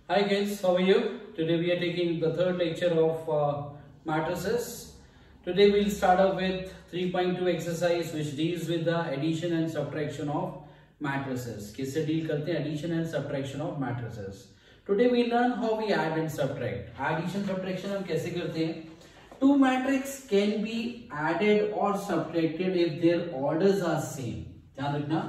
Hi guys, how are you? Today we are taking the third lecture of matrices. Today we'll start off with 3.2 exercise which deals with the addition and subtraction of matrices. किससे deal करते हैं? Addition and subtraction of matrices. Today we learn how we add and subtract. Addition subtraction हम कैसे करते हैं? Two matrices can be added or subtracted if their orders are same. ध्यान रखना,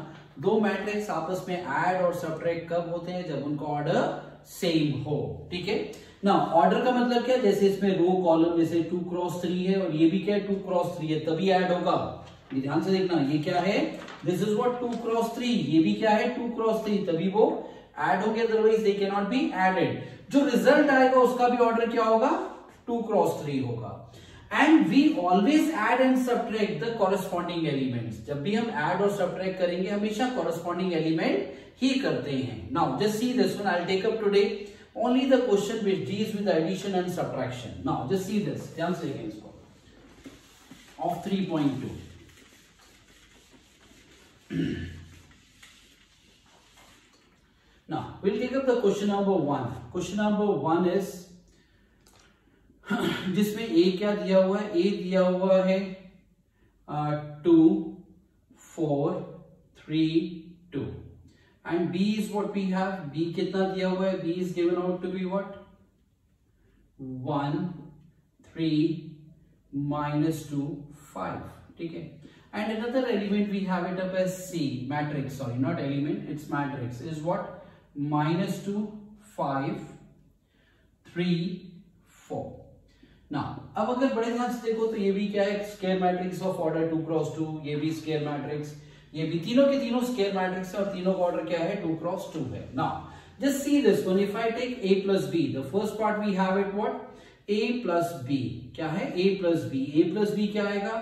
दो मैट्रिक्स आपस में ऐड और सब्ट्रैक्ट कब होते हैं? जब उनका ऑर्डर सेम हो. ठीक है ना. ऑर्डर का मतलब क्या? जैसे इसमें रो कॉलम जैसे 2 क्रॉस 3 है और ये भी क्या है 2 क्रॉस 3 है, तभी ऐड होगा. ये ध्यान से देखना, ये क्या है? This is what 2 cross 3. ये भी क्या है 2 क्रॉस 3, तभी वो ऐड होंगे, otherwise they can not be added. जो रिजल्ट आएगा उसका भी ऑर्डर क्या होगा? 2 क्रॉस 3 होगा. And we always add and subtract the corresponding elements. जब भी हम add और subtract करेंगे हमेशा corresponding element ही करते हैं. Now just see this one. I'll take up today only the question which deals with the addition and subtraction. Now just see this. ध्यान से देखें इसको. Of 3.2. Now we'll take up the question number 1. Question number 1 is जिसमें a क्या दिया हुआ है? a दिया हुआ है 2 4 3 2 and b is what we have. b कितना दिया हुआ है? b is given out to be what? 1 3 -2 5. ठीक है. And another element we have it up as c matrix. Sorry, not element, it's matrix. Is what? -2 5 3 4. Now, अब अगर बड़े ध्यान से देखो तो ये भी क्या है? Square matrix of order 2 cross 2. ये भी स्क्वायर मैट्रिक्स, ये भी तीनों के तीनों स्क्वायर मैट्रिक्स है और तीनों का ऑर्डर क्या है? 2 क्रॉस 2 है. Now just see this one. If I take a plus b, the first part we have it what? a plus b. क्या है? a plus b. a plus b क्या आएगा?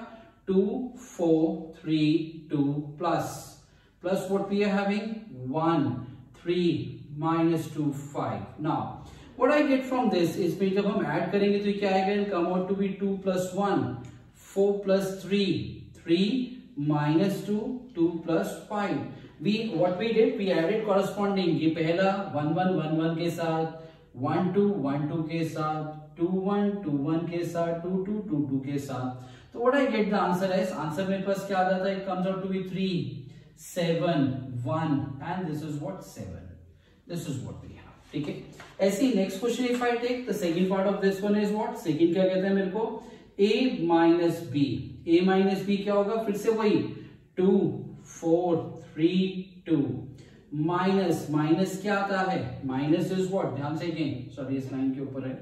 2 4 3 2 plus what we are having? 1 3 -2 5. Now what I get from this is में जब हम add करेंगे तो क्या आएगा? It'll come out to be 2 plus 1 4 plus 3 3 -2 2 plus 5. What we did, we added corresponding. ये पहला 1 1 1 1 के साथ, 1 2 1 2 के साथ, 2 1 2 1 के साथ, 2 2 2 2 के साथ. तो what I get the answer is, answer मेरे पास क्या आ जाता है? It comes out to be 3 7 1 and this is what? 7. This is what we have. ठीक है. ऐसी next question if I take the second part of this one is what? Second क्या कहते हैं मेरे को? a minus b. a minus b क्या होगा? फिर से वही 2 4 3 2 माइनस क्या आता है? Minus is what? ध्यान से देखें, सॉरी इस लाइन के ऊपर है.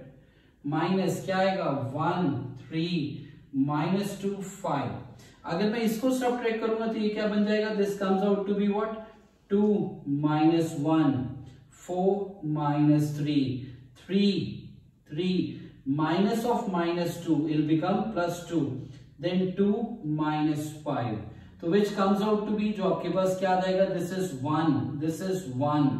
माइनस क्या आएगा? 1 3 -2 5. अगर मैं इसको सब्ट्रैक्ट करूंगा तो ये क्या बन जाएगा? This comes out to be what? 2 -1 4 -3 3 3 minus of -2 will become +2, then 2 -5. तो which comes out to be, जो आपके पास क्या आ जाएगा? This is 1, this is 1,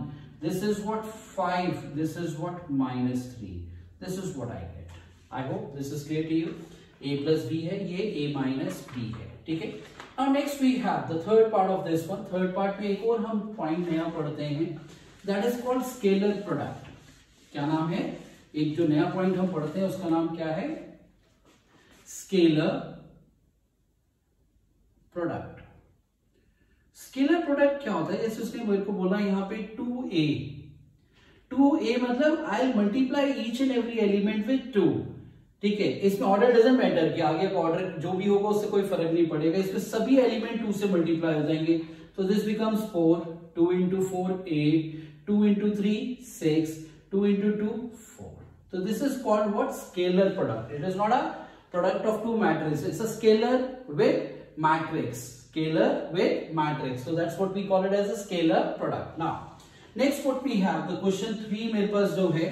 this is what? 5, this is what? -3. This is what I get. I hope this is clear to you. a plus b है, ये a minus b है. ठीक है. Now next we have the third part of this one. Third part में एक और हम point नया पढ़ते हैं. That is called scalar product. क्या नाम है? एक जो नया पॉइंट हम पढ़ते हैं उसका नाम क्या है? Scalar product. स्केलर प्रोडक्ट क्या होता है? जैसे उसने मेरे को बोला यहाँ पे 2a. 2a मतलब I multiply each and every element with 2. ठीक है. इसमें ऑर्डर डजंट मैटर कि आगे का ऑर्डर जो भी होगा उससे कोई फर्क नहीं पड़ेगा. इसमें सभी एलिमेंट 2 से मल्टीप्लाई हो जाएंगे. तो this becomes 4. 2 into 4 8. 2 into 3 6. 2 into 2 4. So this is called what? Scalar product. It is not a product of two matrices. It's a scalar with matrix. Scalar with matrix. So that's what we call it as a scalar product. Now next what we have, the question 3 मेरे पास जो है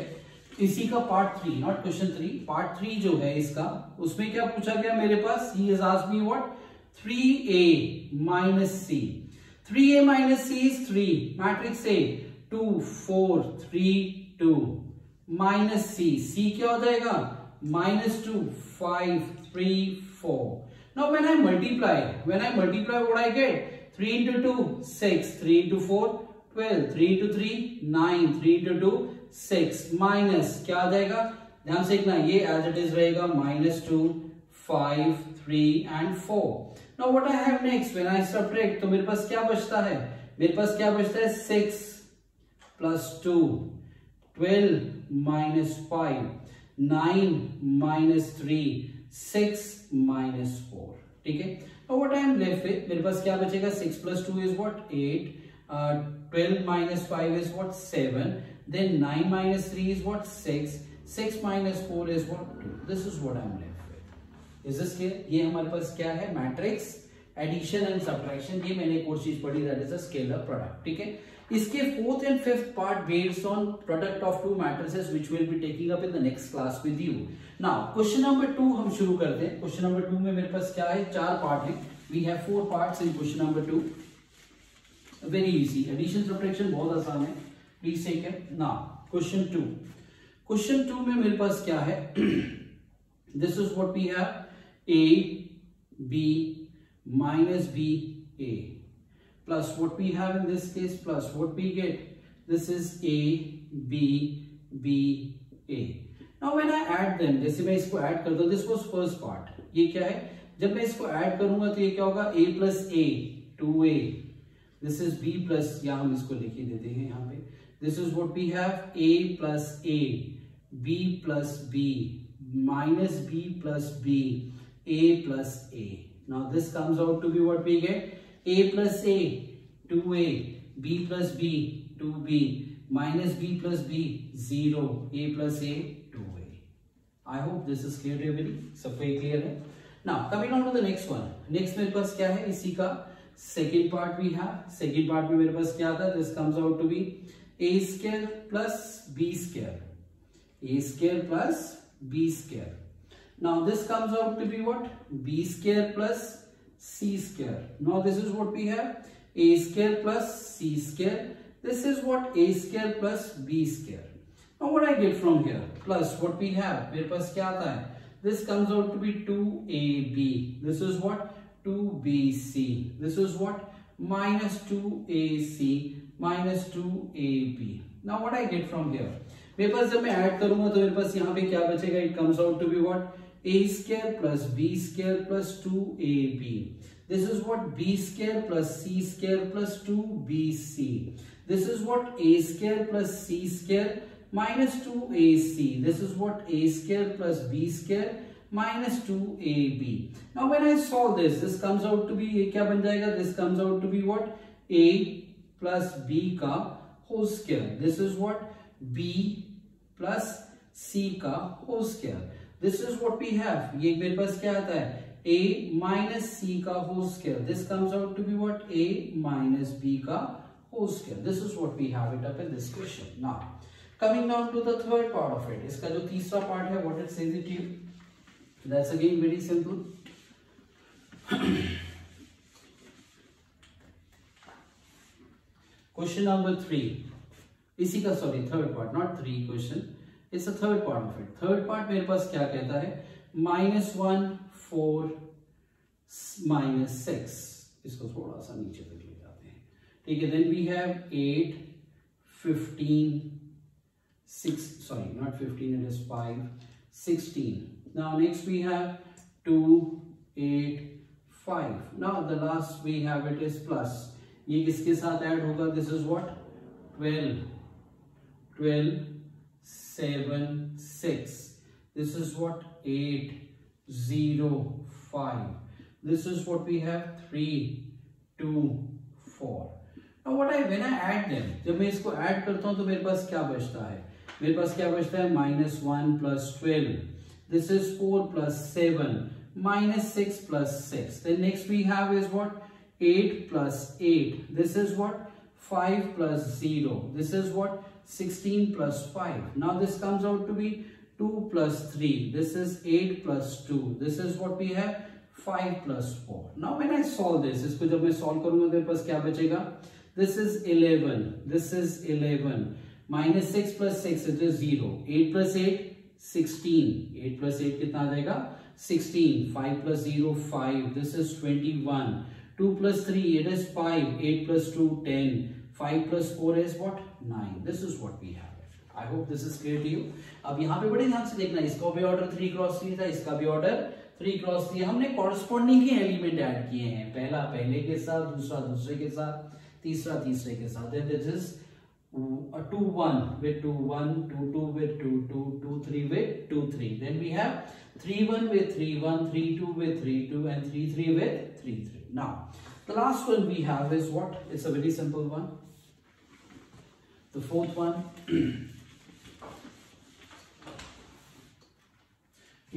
इसी का part 3, not question 3, part 3 जो है इसका, उसमें क्या पूछा गया मेरे पास? He has asked me what? 3a minus c. 3a minus c is 3. Matrix A 2 4 3 2 minus c क्या हो जाएगा? -2 5 3 4. Now when I multiply what I get? 3 into 2 6, 3 into 4 12, 3 to 3 9, 3 to 2 6 minus क्या आ जाएगा, ध्यान से देखना, ये एज इट इज रहेगा -2 5 3 and 4. Now what I have next when I subtract, तो मेरे पास क्या बचता है, मेरे पास क्या बचता है 6 plus 2 12 minus 5 9 minus 3 6 minus 4. ठीक है, now what I am left with, मेरे पास क्या बचेगा, 6 plus 2 is what 8, 12 minus 5 is what 7, then 9 minus 3 is what 6, 6 minus 4 is what 2. This is what I am left with. Is this clear? ये हमारे पास क्या है, मैट्रिक्स एडिशन एंड सब्ट्रैक्शन. ये मैंने एक और चीज पढ़ी, that is a scalar product. ठीक है, इसके fourth and fifth part based on product of to matrices which will be taking up in the next class with you. Now question number 2 हम शुरू करते हैं. क्वेश्चन नंबर 2 में मेरे पास क्या है, 4 पार्ट है. We have 4 parts in question number 2. Very easy, addition subtraction बहुत आसान है, please take it. Now question 2, question 2 में मेरे पास क्या है, this is what we have, a b minus b a plus what we have in this case plus what we get, this is a b b a. Now when I add them, जैसे मैं इसको add कर दूं, this was first part, ये क्या है, जब मैं इसको ऐड करूंगा तो ये क्या होगा, a plus a 2a, this is b plus, या हम इसको लिख देते हैं यहाँ पे, this is what we have, a plus a b plus b minus b plus b a plus a. Now this comes out to be what we get, a plus a 2a, b plus b 2b minus b plus b 0, a plus a 2a. I hope this is clear to everybody. सब पे clear है. Now coming on to the next one. Next मेरे पास क्या है, इसी का second part we have. Second part में मेरे पास क्या आता है, this comes out to be a square plus b square, a square plus b square. Now this comes out to be what, b square plus c square. Now this is what we have, a square plus c square. This is what, a square plus b square. Now what I get from here, plus what we have, मेरे पास क्या आता है, this comes out to be 2ab. This is what, 2bc. This is what, minus 2ac minus 2ab. Now what I get from here, मेरे पास जब मैं add करूंगा तो मेरे पास यहाँ पे क्या बचेगा, it comes out to be what, a square plus b square plus 2ab. This is what, b square plus c square plus 2bc. This is what, a square plus c square minus 2ac. This is what, a square plus b square minus 2ab. Now when I solve this, this comes out to be, ये क्या बन जाएगा, this comes out to be what, a plus b का whole square. This is what, b plus c का whole square. This is what we have. ये मेरे पास क्या आता है, a minus c का whole square. This comes out to be what, a minus b का whole square. This is what we have it up in this question. Now coming down to the third part of it, इसका जो तीसरा part है, what it says it to you, that's again very simple. Question number 3, इसी का sorry third part, not 3 question. It's the third part of it. Third part मेरे पास क्या कहता है, -1 4 minus 6. इसको थोड़ा सा नीचे तक ले जाते हैं. ठीक है, then we have 8 15 6, sorry not 15, it is 5 16. Now next we have 2 8 5. Now the last we have it is plus. ये किसके साथ ऐड होगा, this is what, 12 12 7 6. This is what, 8 0 5. This is what we have, 3 2 4. Now what when I add them, जब मैं इसको add करता हूं तो मेरे पास क्या बचता है, मेरे पास क्या बचता है, -1 plus 12. This is 4 plus 7 minus 6 plus 6. Then next we have is what, 8 plus 8. This is what, 5 plus 0. This is what, 16 plus 5. Now this comes out to be 2 plus 3. This is 8 plus 2. This is what we have, 5 plus 4. Now when I solve this, इसको जब मैं solve करूंगा तो मेरे पास क्या बचेगा, this is 11. This is 11. Minus 6 plus 6, it is 0. 8 plus 8, 16. 8 plus 8 कितना आ जाएगा, 16. 5 plus 0, 5. This is 21. 2 plus 3, it is 5. 8 plus 2, 10. 5 plus 4 is what? 9. This is what we have. I hope this is clear to you. अब यहाँ पे बड़े ध्यान से देखना, इसका भी ऑर्डर 3 क्रॉस 3 था, इसका भी ऑर्डर 3 क्रॉस 3। हमने कॉरस्पॉन्डिंग ही एलिमेंट ऐड किए हैं, पहला पहले के साथ, दूसरा दूसरे के साथ, तीसरा तीसरे के साथ। Then this is 2 1 with 2 1, 2 2 with 2 2, 2 3 with 2 3. Then we have 3 1 with 3 1, 3 2 with 3 2, and 3 3 with 3 3. Now the last one we have is what? It's a very simple one. The fourth one.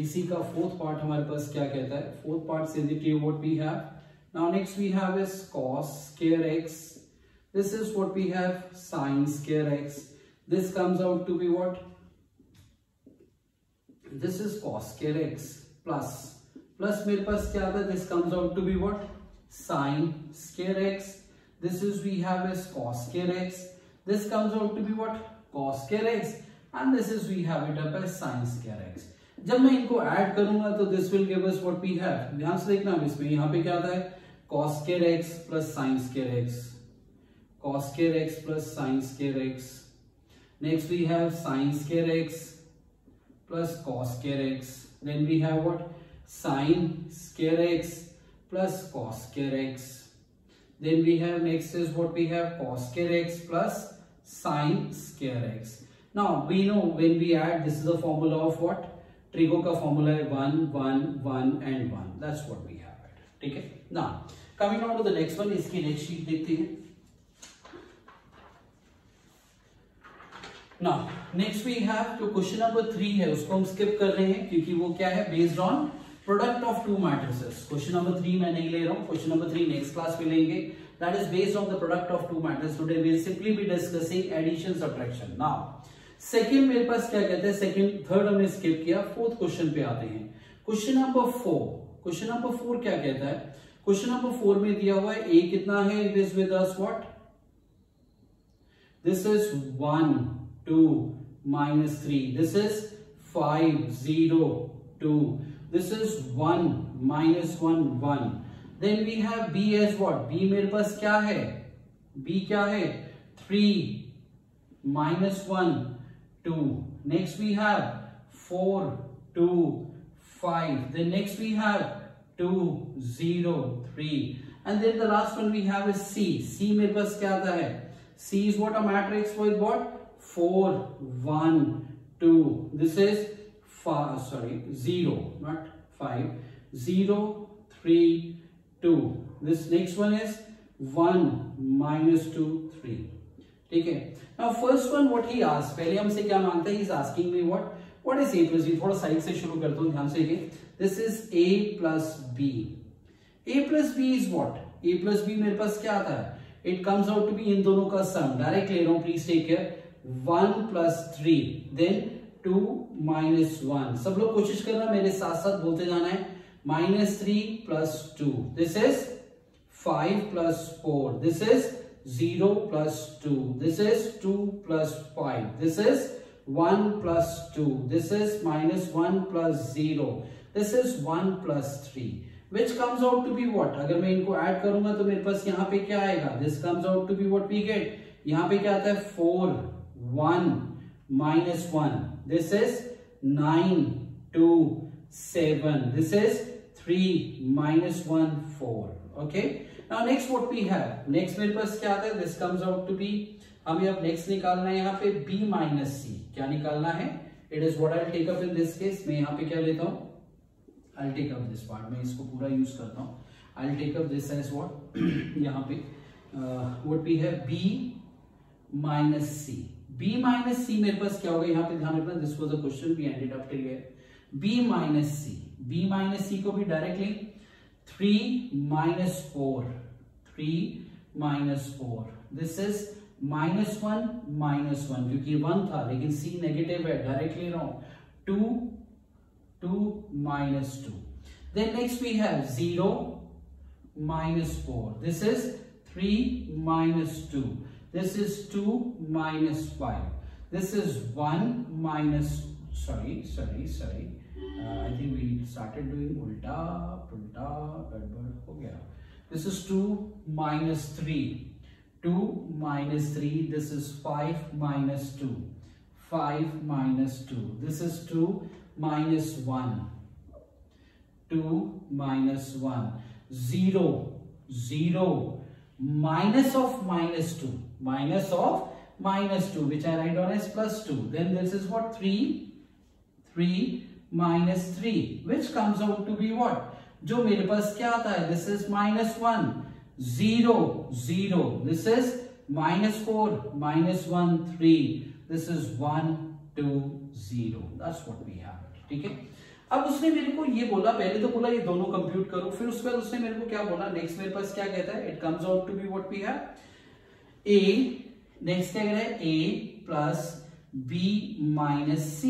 इसी का फोर्थ पार्ट हमारे पास क्या कहता है? Fourth part से what we have. Now next we have is cos square x. This is what we have, sin square x. This comes out to be what? This is cos square x plus मेरे पास क्या आता है? This comes out to be what? Sin square x. This is we have is cos square x. This comes out to be what? Cos square x. And this is we have it up as sin square x. जब मैं इनको add करूंगा तो this will give us what we have. ध्यान से देखना, इसमें यहाँ पे क्या आता है? cos square x plus sin square x, cos square x plus sin square x. Next we have sin square x plus cos square x. Then we have what? Sin square x plus cos square x. Then we have next is what we have, cos square x plus sin square x. Now we know when we add, this is the formula of what? Trigo का formula है 1 1 1 and 1. That's what we have it. ठीक है। Now coming on to the next one, इसकी next sheet देखते हैं। Now next we have जो question number 3 है उसको हम स्किप कर रहे हैं क्योंकि वो क्या है? Based on product of to matrices. Question number 3 मैं नहीं ले रहा हूं, क्वेश्चन नंबर 3 नेक्स्ट क्लास में लेंगे। That is based on the product of two matrices. Today we will simply be discussing addition subtraction. Now second मेरे पास क्या कहते हैं? सेकेंड थर्ड हमने स्किप किया, फोर्थ क्वेश्चन पे आते हैं। क्वेश्चन नंबर 4, क्वेश्चन नंबर 4 क्या कहता है? क्वेश्चन नंबर 4 में दिया हुआ है a कितना है? It is with us what? This is 1 2 -3, this is 5 0 2, this is 1 -1 1. Then we have b as what? b मेरे पास क्या है? b क्या है? 3 -1 2. Next we have 4 2 5. Then next we have 2 0 3. And then the last one we have is c. c मेरे पास क्या आता है? c is what? A matrix with what? 4 1 2. This is 0 not 5 0 3 2. This next one is 1 -2 3. ठीक है। Now first one what he asked, पहले हमसे क्या मांगता है? He is asking me what is a plus b. थोड़ा साइड से शुरू करता हूँ, ध्यान से देखिए। This is a plus b. a plus b is what? a plus b मेरे पास क्या आता है? It comes out to be इन दोनों का सम। डायरेक्ट ले रहा हूँ, please take care. 1 plus 3 then 2 minus 1. सब लोग कोशिश करना, मेरे साथ साथ बोलते जाना है। -3 plus 2. This is 5 plus 4. This is 0 plus 2. This is 2 plus 5. This is 1 plus 2. This is -1 plus 0. This is 1 plus 3. Which comes out to be what? अगर मैं इनको ऐड करूंगा तो मेरे पास यहाँ पे क्या आएगा? This comes out to be what we get. यहाँ पे क्या आता है? 4 1 -1. This is 9 2 7. This is 3 -1 4. Okay. Now next what we have? Next मेरे पास क्या आता है? This comes out to be, हमें अब next निकालना है यहाँ पे b minus c. क्या निकालना है? It is what I'll take up in this case. मैं यहाँ पे क्या लेता हूँ? I'll take up this part. मैं इसको पूरा यूज करता हूँ। I'll take up this as what? यहाँ पे what we have b minus c. b minus c मेरे पास क्या होगा? यहाँ पे ध्यान रखना, this was a question we ended up till here. b minus c. b minus c को भी directly 3 minus 4. 3 minus 4. This is -1 -1 क्योंकि 1 था लेकिन c नेगेटिव है, डायरेक्ट ले रहा हूं। 2 2 minus 2. Then next we have 0 minus 4. This is 3 minus 2. This is 2 minus 5. This is 1 minus, sorry. I think we started doing ulta गड़बड़ हो गया। This is 2 minus 3. 2 minus 3, this is 5 minus 2, 5 minus 2, this is 2 minus 1, 2 minus 1, 0, 0, minus of minus 2, minus of minus 2, which I write down as plus 2. Then this is what? 3, 3 minus 3, which comes out to be what? जो मेरे पास क्या आता है? This is minus 1, 0, 0. This is minus 4, minus 1, 3. This is 1, 2, 0. That's what we have. ठीक है? अब उसने मेरे को ये बोला, पहले तो बोला ये दोनों कंप्यूट करो, फिर उसके बाद उसने मेरे को क्या बोला? नेक्स्ट मेरे पास क्या कहता है? It comes out to be what we have. A, next क्या कह रहा है? A plus B minus C.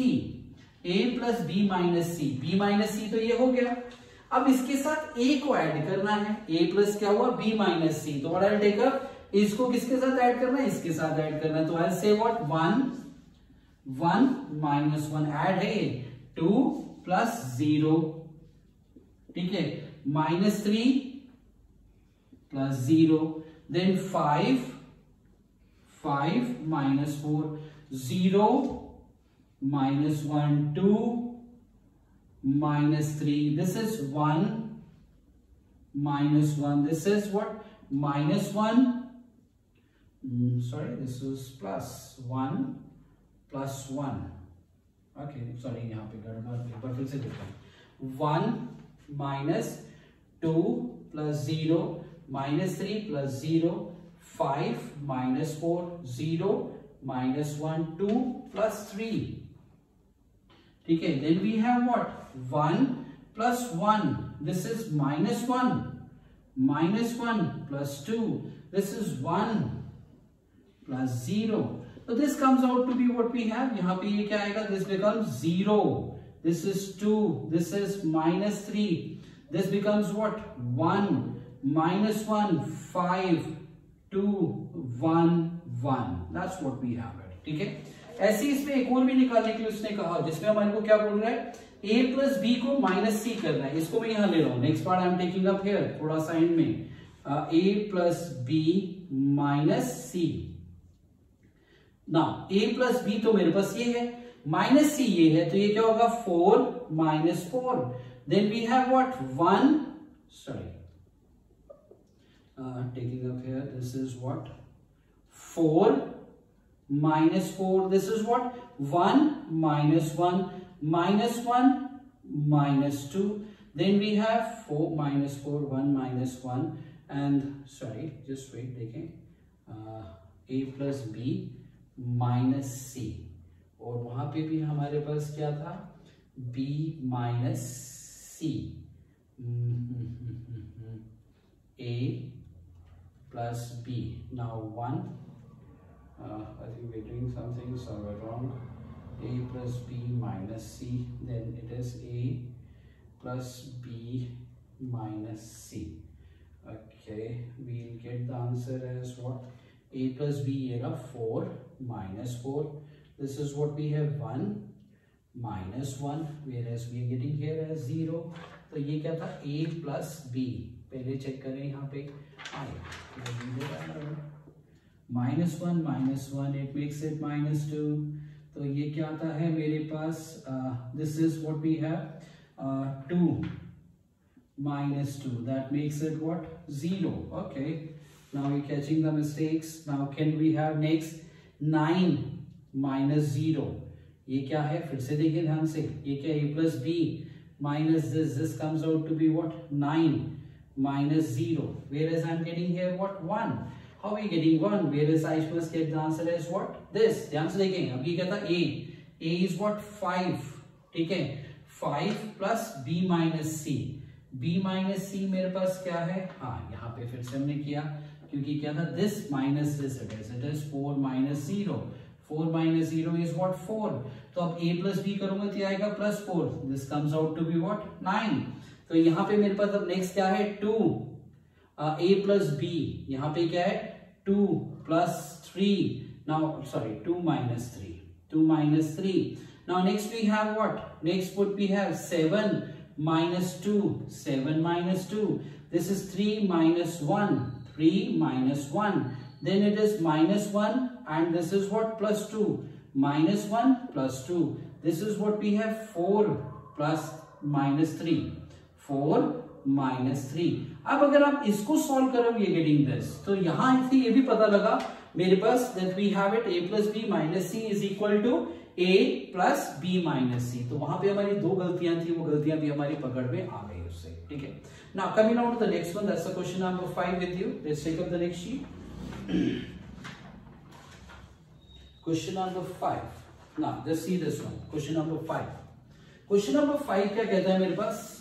A plus B minus C. B minus C तो ये हो गया. अब इसके साथ a को ऐड करना है. a प्लस क्या हुआ? b माइनस सी. तो व्हाट आई टेक अप? इसको किसके साथ ऐड करना है? इसके साथ ऐड करना है. तो आई से व्हाट? 1 1 माइनस 1 ऐड है 2 प्लस 0. ठीक है. Minus 3 plus 0. Then 5 5 minus 4 0 minus 1 2 minus 3. This is 1 minus 1. This is what? Minus 1. Sorry, this is plus 1 plus 1. Okay, sorry, यहाँ पे गड़बड़ है, पर फिर से देखते हैं. 1 minus 2 plus 0 minus 3 plus 0 5 minus 4 0 minus 1 2 plus 3. ठीक है. Then we have what? 1 plus 1. This is minus 1. Minus 1 plus 2. This is 1 plus 0. So this comes out to be what we have. यहाँ पे ये क्या आएगा? This becomes 0. This is 2. This is minus 3. This becomes what? 1 minus 1 5 2 1 1. That's what we have. ठीक है. ऐसे इसमें एक और भी निकालने के लिए उसने कहा, जिसमें हमारे को क्या बोल रहा है? a प्लस बी को माइनस सी करना है. इसको मैं यहां ले रहा हूं. Next part I am taking up here, थोड़ा सा एंड में. a plus B minus C. Now a plus B तो मेरे पास ये है, माइनस सी ये है, तो ये क्या होगा? 4 minus 4. Then we have what? 1 sorry taking up here, this is what? 4 minus 4. This is what? 1 minus 1 minus 1 minus 2. Then we have 4 minus 4 1 minus 1 and sorry just wait देखें, a plus b minus c. और वहां पे भी हमारे पास क्या था? b minus c. a plus b. Now 1 I think we're doing something somewhere wrong. A plus b minus c. Then it is a plus b minus c. Okay, we'll get the answer as what? A plus b here 4 minus 4. This is what we have 1 minus 1, whereas we are getting here as 0. तो ये क्या था? A plus b. पहले check करें यहाँ पे. -1 it makes it -2. तो ये क्या आता है मेरे पास? This is what we have, 2 -2. That makes it what? 0. Okay, now we're catching the mistakes. Now can we have next 9 minus 0? ये क्या है? फिर से देखिए ध्यान से. ये क्या? A plus b minus this comes out to be what? 9 minus 0. Whereas I'm getting here what? 1. How are we getting 1? Whereas I must get the answer as what? This. ध्यान से देखें. अब ये क्या था? A. A is what? 5. ठीक है. 5 plus b minus c. b minus c मेरे पास क्या है? हाँ, यहाँ पे फिर से हमने किया, क्योंकि क्या था? This minus this it is. It is 4 minus 0. 4 minus 0 is what? 4. तो अब a plus b करूंगा तो आएगा plus 4. This comes out to be what? 9. तो यहाँ पे मेरे पास अब नेक्स्ट क्या है? 2. a plus b. यहाँ पे क्या है? 2 plus 3. Now, sorry, 2 minus 3. 2 minus 3. Now, next we have what? Next what we have? 7 minus 2. 7 minus 2. This is 3 minus 1. 3 minus 1. then it is minus 1 and this is what plus 2, minus 1 plus 2. This is what we have 4 plus minus 3, 4 minus 3. अब अगर आप इसको solve करोगे ये getting this, तो यहां से ये भी पता लगा मेरे पास that we have it a plus b minus c is equal to a plus b minus c. तो वहां पे हमारी दो गलतियां थी, वो गलतियां भी हमारी पकड़ में आ गई उससे. ठीक है. Now coming on to the next one, that's the question number 5 with you. Let's take up the next sheet. Question number 5. Now just see this one. Question number 5. Question number 5 क्या कहता है मेरे पास?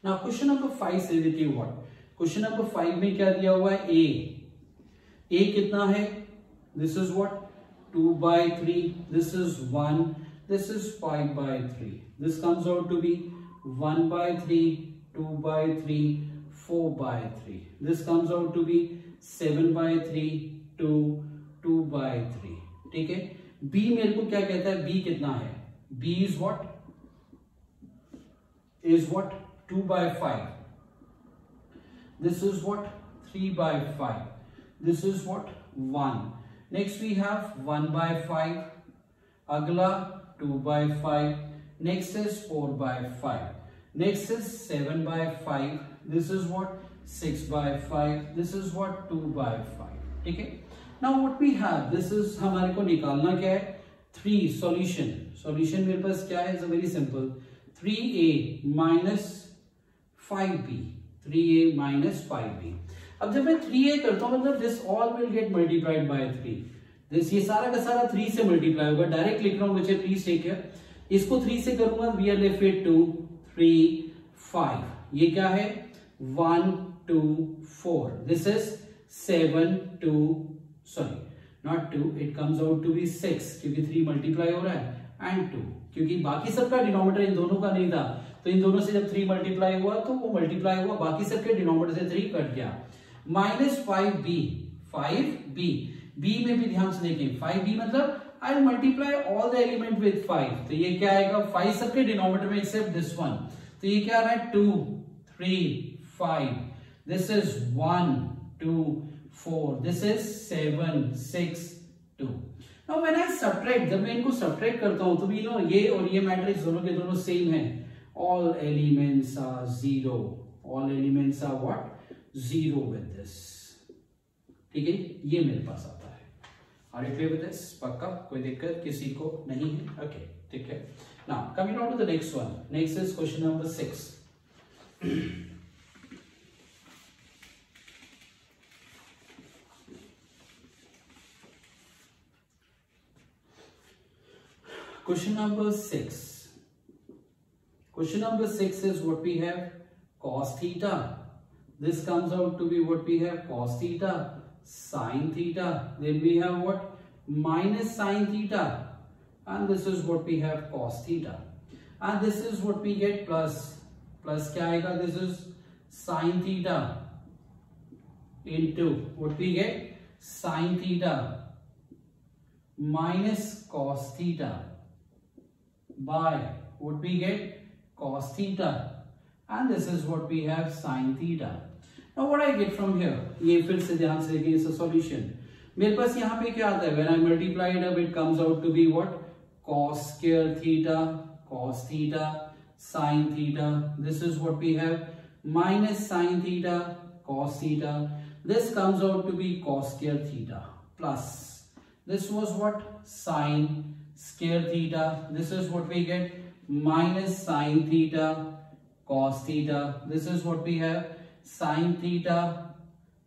Now question number 5 says with you what? Question number 5 में क्या दिया हुआ है? A कितना है? This is what? 2 by 3. This is 1. This is 5 by 3. This comes out to be 1 by 3, 2 by 3, 4 by 3. This comes out to be 7 by 3, 2 by 3. ठीक है. B मेरे को क्या कहता है? B कितना है? B is what? Is what? 2 by 5. This is what? 3 by 5. This is what? 1. Next we have 1 by 5. Agla 2 by 5. Next is 4 by 5. Next is 7 by 5. This is what? 6 by 5. This is what? 2 by 5. ठीक है. Now what we have? This is हमारे को निकालना क्या है? 3 solution. Solution मेरे पास क्या है? It's very simple. 3a minus 5b. 3a minus 5b. अब जब मैं 3a करता हूं मतलब this all will get multiplied by 3. this ये सारा का सारा 3 से मल्टीप्लाई होगा. डायरेक्ट लिख रहा हूं बच्चे, प्लीज टेक केयर. इसको 3 से करूंगा, we are left with 2, 3, 5. ये क्या है? 1, 2, 4. This is 7, 2, sorry, not 2. It comes out to be 6 क्योंकि 3 मल्टीप्लाई हो रहा है and 2 क्योंकि बाकी सबका डिनोमिनेटर इन दोनों का नहीं था, तो इन दोनों से जब 3 मल्टीप्लाई हुआ तो वो मल्टीप्लाई हुआ, बाकी सबके डिनोमिनेटर से 3 कट गया. Minus 5b. 5b. b में भी ध्यान से देखें. 5b मतलब I will multiply all the element with 5. तो ये क्या आएगा? 5 सबके डिनोमिनेटर में एक्सेप्ट दिस वन. तो ये क्या आ रहा है? 2, 3, 5. This is 1, 2, 4. This is 7, 6, 2. Now when I subtract, जब मैं इनको सबट्रैक्ट करता हूं तो भी नो ये और ये मैट्रिक्स दोनों के दोनों सेम है. All elements are 0. All elements are what? 0 with this. ठीक है, ये मेरे पास आता है. Are you clear with this? पक्का कोई दिक्कत किसी को नहीं है? Okay, ठीक है. Now coming on to the next one. Next is question number 6. Question number 6. Question number 6 is what we have? Cos theta. This comes out to be what we have? Cos theta, sin theta. Then we have what? Minus sin theta. And this is what we have? Cos theta. And this is what we get plus. Plus क्या आएगा? This is sin theta into what we get? Sin theta minus cos theta by what we get? Cos theta, and this is what we have? Sin theta. Now what I get from here? ये फिर से ध्यान से देखिए, इसका solution मेरे पास यहाँ पे क्या आता है? When I multiply it up, it comes out to be what? Cos square theta, cos theta, sin theta. This is what we have? Minus sin theta, cos theta. This comes out to be cos square theta plus. This was what? Sin square theta. This is what we get? Minus sin theta, cos theta. This is what we have? Sin theta,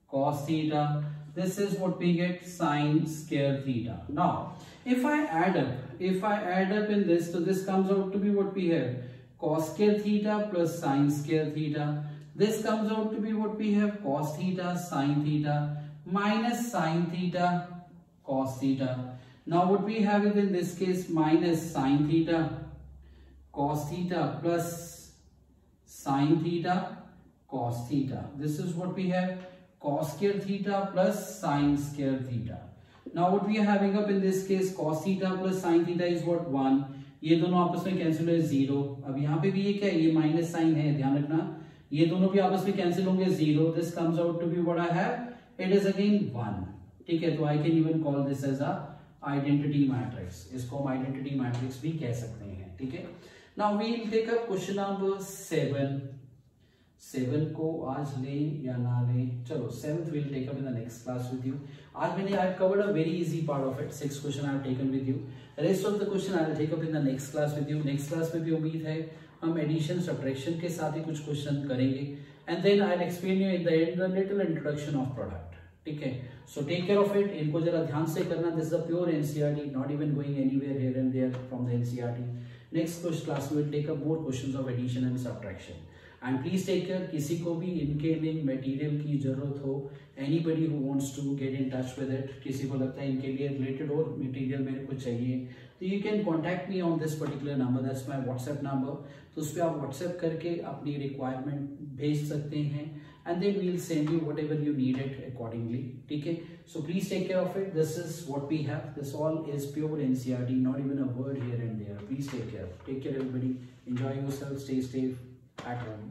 cos theta. This is what we get? Sin square theta. Now, if I add up in this, so this comes out to be what we have? Cos square theta plus sin square theta. This comes out to be what we have? Cos theta, sin theta, minus sin theta, cos theta. Now, what we have is in this case minus sin theta, cos theta plus sin theta, cos theta. This is what we have? Cos square theta plus sin square theta. Now what we are having up in this case? Cos theta plus sin theta is what? 1. ये दोनों आपस में cancel हुए 0। अब यहाँ पे भी ये क्या है, ये माइनस साइन है, ध्यान रखना, ये दोनों भी आपस में कैंसिल होंगे 0। This comes out to be what I have, it is again 1। ठीक है, तो I can even call this as a identity matrix, इसको हम आइडेंटिटी मैट्रिक्स भी कह सकते हैं। ठीक है, now we will take up question number 7। 7 को आज लें या ना लें, चलो 7th we'll take up in the next class with you. आज मैंने I've covered a very easy part of it, 6 question I've taken with you. Rest of the question I'll take up in the next class with you. Next class में भी उम्मीद है हम addition subtraction के साथ ही कुछ क्वेश्चन करेंगे, and then I'll explain you in the end the little introduction of product. ठीक है, so take care of it. इनको जरा ध्यान से करना. This is a pure NCERT, not even going anywhere here and there from the NCERT. Next class we will take up more questions of addition and subtraction. And please take care, किसी को भी इनके लिए material की जरूरत हो, anybody who wants to get in touch with it, किसी को लगता है इनके लिए रिलेटेड और मटेरियल मेरे को चाहिए, तो you can contact me on this particular number, that's my WhatsApp number. तो उस पर आप व्हाट्सएप करके अपनी रिक्वायरमेंट भेज सकते हैं, and then we will send you whatever you need it accordingly. ठीक है, so please take care of it. This is what we have, this all is pure NCERT, not even a word here and there. Please take care everybody, enjoy yourself, stay safe at home.